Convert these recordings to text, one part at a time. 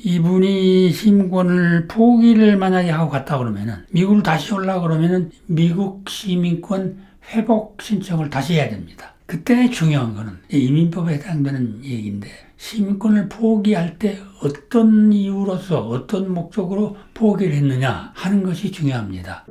이분이 시민권을 포기를 만약에 하고 갔다 그러면은 미국으로 다시 오려고 그러면은 미국 시민권 회복 신청을 다시 해야 됩니다. 그때 중요한 거는 이민법에 해당되는 얘기인데 시민권을 포기할 때 어떤 이유로서 어떤 목적으로 포기를 했느냐 하는 것이 중요합니다.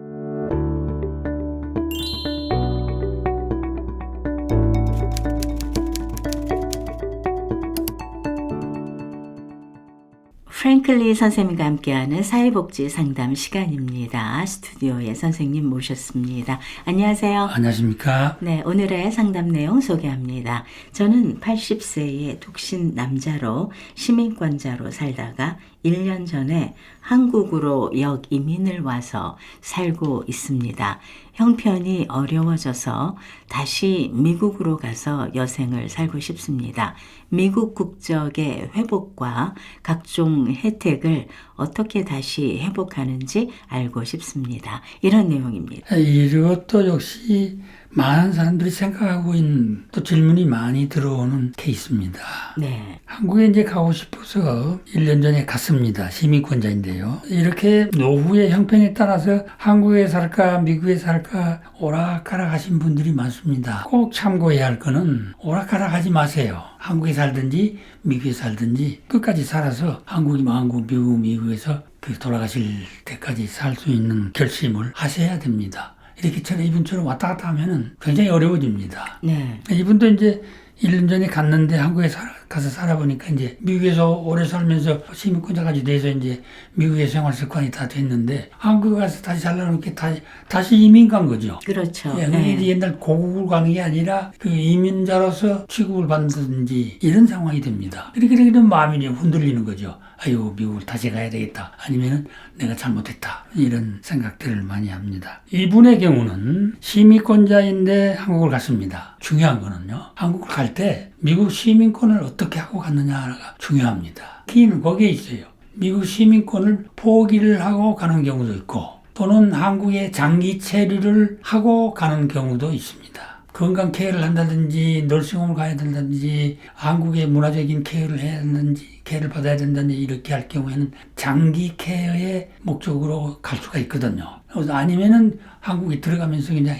프랭클리 선생님과 함께하는 사회복지 상담 시간입니다. 스튜디오에 선생님 모셨습니다. 안녕하세요. 안녕하십니까? 네, 오늘의 상담 내용 소개합니다. 저는 80세의 독신 남자로 시민권자로 살다가 1년 전에 한국으로 역이민을 와서 살고 있습니다. 형편이 어려워져서 다시 미국으로 가서 여생을 살고 싶습니다. 미국 국적의 회복과 각종 혜택을 어떻게 다시 회복하는지 알고 싶습니다. 이런 내용입니다. 이것도 역시 많은 사람들이 생각하고 있는 또 질문이 많이 들어오는 케이스입니다. 네. 한국에 이제 가고 싶어서 1년 전에 갔습니다. 시민권자인데요. 이렇게 노후의 형편에 따라서 한국에 살까 미국에 살까 오락가락 하신 분들이 많습니다. 꼭 참고해야 할 거는 오락가락 하지 마세요. 한국에 살든지 미국에 살든지 끝까지 살아서 한국이 한국, 미국에서 돌아가실 때까지 살 수 있는 결심을 하셔야 됩니다. 이렇게처럼 이분처럼 왔다 갔다 하면은 굉장히 어려워집니다. 네. 이분도 이제 1년 전에 갔는데 한국에 가서 살아보니까 이제 미국에서 오래 살면서 시민권자까지 돼서 이제 미국의 생활 습관이 다 됐는데 한국에 가서 다시 살려는 게 다시 이민 간 거죠. 그렇죠. 예, 그게 이제 옛날 고국을 가는 게 아니라 그 이민자로서 취급을 받든지 이런 상황이 됩니다. 이렇게 되면 마음이 이제 흔들리는 거죠. 아이고, 미국을 다시 가야 되겠다. 아니면은 내가 잘못했다. 이런 생각들을 많이 합니다. 이분의 경우는 시민권자인데 한국을 갔습니다. 중요한 거는요. 한국을 갈 때 미국 시민권을 어떻게 하고 갔느냐가 중요합니다. 키는 거기에 있어요. 미국 시민권을 포기를 하고 가는 경우도 있고 또는 한국에 장기 체류를 하고 가는 경우도 있습니다. 건강 케어를 한다든지 널싱홈을 가야 된다든지 한국의 문화적인 케어를 해야 된다든지 케어를 받아야 된다든지 이렇게 할 경우에는 장기 케어의 목적으로 갈 수가 있거든요. 아니면은 한국에 들어가면서 그냥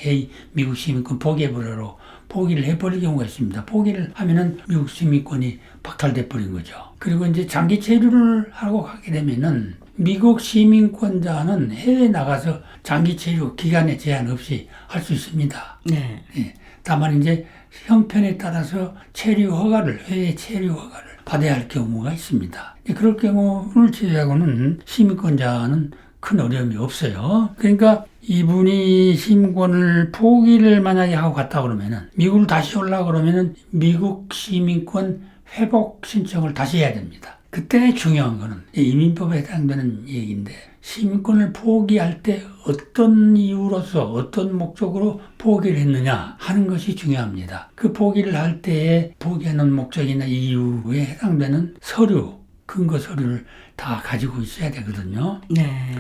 미국 시민권 포기해버려로 포기를 해버릴 경우가 있습니다. 포기를 하면은 미국 시민권이 박탈돼 버린 거죠. 그리고 이제 장기 체류를 하고 가게 되면은 미국 시민권자는 해외에 나가서 장기 체류 기간에 제한 없이 할 수 있습니다. 네. 예. 다만 이제 형편에 따라서 체류 허가를 해외 체류 허가를 받아야 할 경우가 있습니다. 그럴 경우를 제외하고는 시민권자는 큰 어려움이 없어요. 그러니까 이분이 시민권을 포기를 만약에 하고 갔다 그러면은 미국을 다시 오려고 그러면은 미국 시민권 회복 신청을 다시 해야 됩니다. 그때 중요한 거는 이민법에 해당되는 얘기인데 시민권을 포기할 때 어떤 이유로서 어떤 목적으로 포기를 했느냐 하는 것이 중요합니다. 그 포기를 할 때에 포기하는 목적이나 이유에 해당되는 서류, 근거 서류를 다 가지고 있어야 되거든요. 네.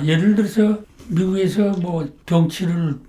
예를 들어서 미국에서 뭐 병치료를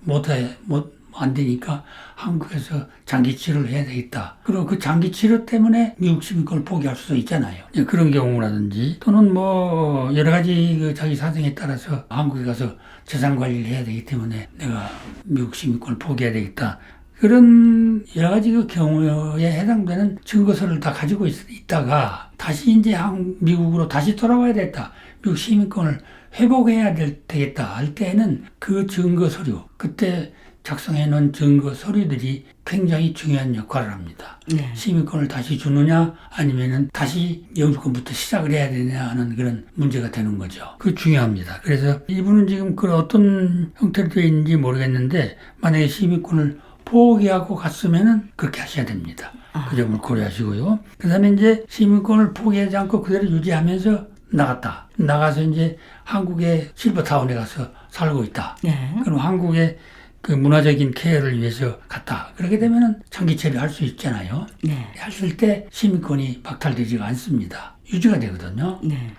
안 되니까 한국에서 장기 치료를 해야 되겠다. 그리고 그 장기 치료 때문에 미국 시민권을 포기할 수도 있잖아요. 그런 경우라든지 또는 뭐 여러 가지 자기 사정에 따라서 한국에 가서 재산 관리를 해야 되기 때문에 내가 미국 시민권을 포기해야 되겠다. 그런 여러 가지 경우에 해당되는 증거서를 다 가지고 있다가 다시 이제 미국으로 다시 돌아와야 되겠다. 미국 시민권을 회복해야 되겠다 할 때는 그 증거 서류, 그때 작성해 놓은 증거 서류들이 굉장히 중요한 역할을 합니다. 네. 시민권을 다시 주느냐 아니면은 다시 영주권부터 시작을 해야 되냐 하는 그런 문제가 되는 거죠. 그게 중요합니다. 그래서 이분은 지금 그 어떤 형태로 되어 있는지 모르겠는데 만약에 시민권을 포기하고 갔으면은 그렇게 하셔야 됩니다. 그 점을 고려하시고요. 그 다음에 이제 시민권을 포기하지 않고 그대로 유지하면서 나가서 이제 한국의 실버타운에 가서 살고 있다. 네. 그럼 한국의 그 문화적인 케어를 위해서 갔다. 그렇게 되면은 장기 체류 할 수 있잖아요. 네. 했을 때 시민권이 박탈되지가 않습니다. 유지가 되거든요. 네.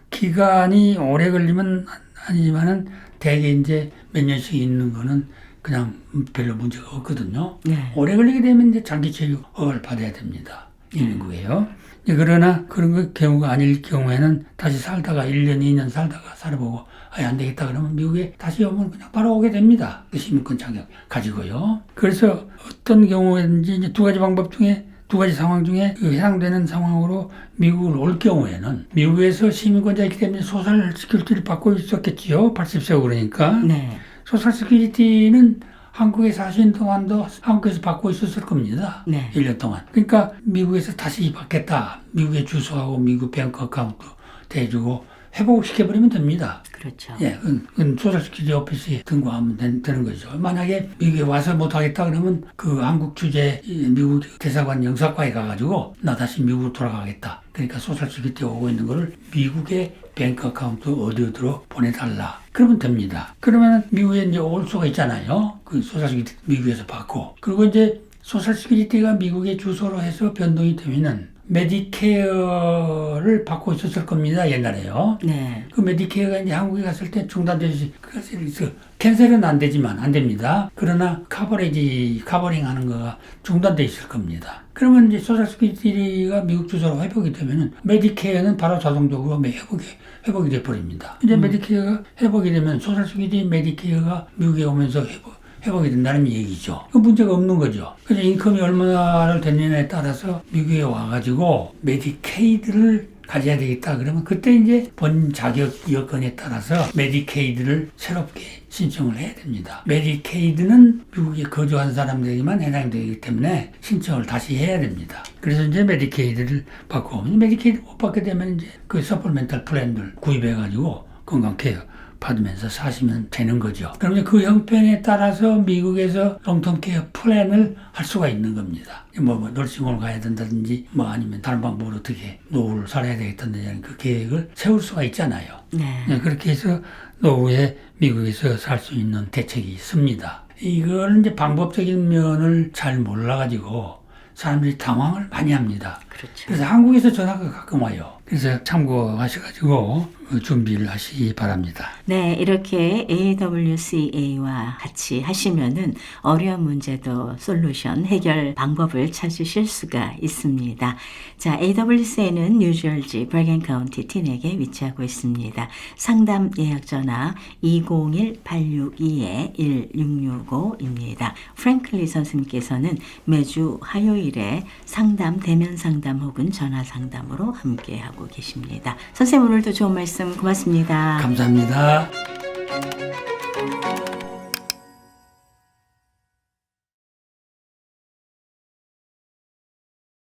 기간이 오래 걸리면 아니지만은 대개 이제 몇 년씩 있는 거는 그냥 별로 문제가 없거든요. 네. 오래 걸리게 되면 이제 장기 체류 허가를 받아야 됩니다. 이민국에요. 그러나 그런 경우가 아닐 경우에는 다시 살다가 1년, 2년 살아보고 안 되겠다 그러면 미국에 다시 오면 그냥 바로 오게 됩니다. 그 시민권 자격 가지고요. 그래서 어떤 경우에든지 이제 두 가지 방법 중에 두 가지 상황 중에 해당되는 상황으로 미국을 올 경우에는 미국에서 시민권자이기 때문에 소셜 시큐리티를 받고 있었겠지요. 80세고 그러니까. 네. 소셜 시큐리티는 한국에 사신 동안도 한국에서 받고 있었을 겁니다. 네. 1년 동안. 그러니까 미국에서 다시 받겠다. 미국의 주소하고 미국 뱅크 어카운트 대주고 회복시켜버리면 됩니다. 그렇죠. 예, 그건 소셜시큐리티 오피스에 등록하면 되는 거죠. 만약에 미국에 와서 못하겠다 그러면 그 한국 주재 미국 대사관 영사과에 가가지고 나 다시 미국으로 돌아가겠다. 그러니까 소셜시큐리티 오고 있는 거를 미국의 뱅크 어카운트 어디로 보내달라. 그러면 됩니다. 그러면 미국에 이제 올 수가 있잖아요. 그 소셜시큐리티 미국에서 받고. 그리고 이제 소셜시큐리티가 미국의 주소로 해서 변동이 되면은 메디케어를 받고 있었을 겁니다. 옛날에요. 네. 그 메디케어가 이제 한국에 갔을 때 중단되지, 그래서 캔슬은 안 되지만 안 됩니다. 그러나 커버링 하는 거가 중단돼 있을 겁니다. 그러면 이제 소셜시큐리티가 미국 주소로 회복이 되면은 메디케어는 바로 자동적으로 회복이 돼버립니다. 이제 메디케어가 회복이 되면 소셜시큐리티 메디케어가 미국에 오면서 회복이 된다는 얘기죠. 그 문제가 없는 거죠. 그래서 인컴이 얼마나 됐느냐에 따라서 미국에 와가지고 메디케이드를 가져야 되겠다. 그러면 그때 이제 본 자격 여건에 따라서 메디케이드를 새롭게 신청을 해야 됩니다. 메디케이드는 미국에 거주한 사람들에게만 해당되기 때문에 신청을 다시 해야 됩니다. 그래서 이제 메디케이드를 받고, 메디케이드 못 받게 되면 이제 그 서플멘탈 플랜들 구입해가지고 건강케어 받으면서 사시면 되는 거죠. 그러면 그 형편에 따라서 미국에서 롱텀케어 플랜을 할 수가 있는 겁니다. 널싱홈을 가야 된다든지 아니면 다른 방법으로 어떻게 노후를 살아야 되겠다는 그 계획을 세울 수가 있잖아요. 네. 그렇게 해서 노후에 미국에서 살 수 있는 대책이 있습니다. 이걸 이제 방법적인 면을 잘 몰라가지고 사람들이 당황을 많이 합니다. 그렇죠. 그래서 한국에서 전화가 가끔 와요. 그래서 참고하셔가지고 준비를 하시기 바랍니다. 네, 이렇게 AWCA와 같이 하시면은 어려운 문제도 솔루션, 해결 방법을 찾으실 수가 있습니다. 자, AWCA는 뉴저지 버겐 카운티 티넥에 위치하고 있습니다. 상담 예약 전화 201-862-1665입니다. 프랭클리 선생님께서는 매주 화요일에 상담, 대면 상담 혹은 전화 상담으로 함께하고 계십니다. 선생님 오늘도 좋은 말씀 고맙습니다. 감사합니다.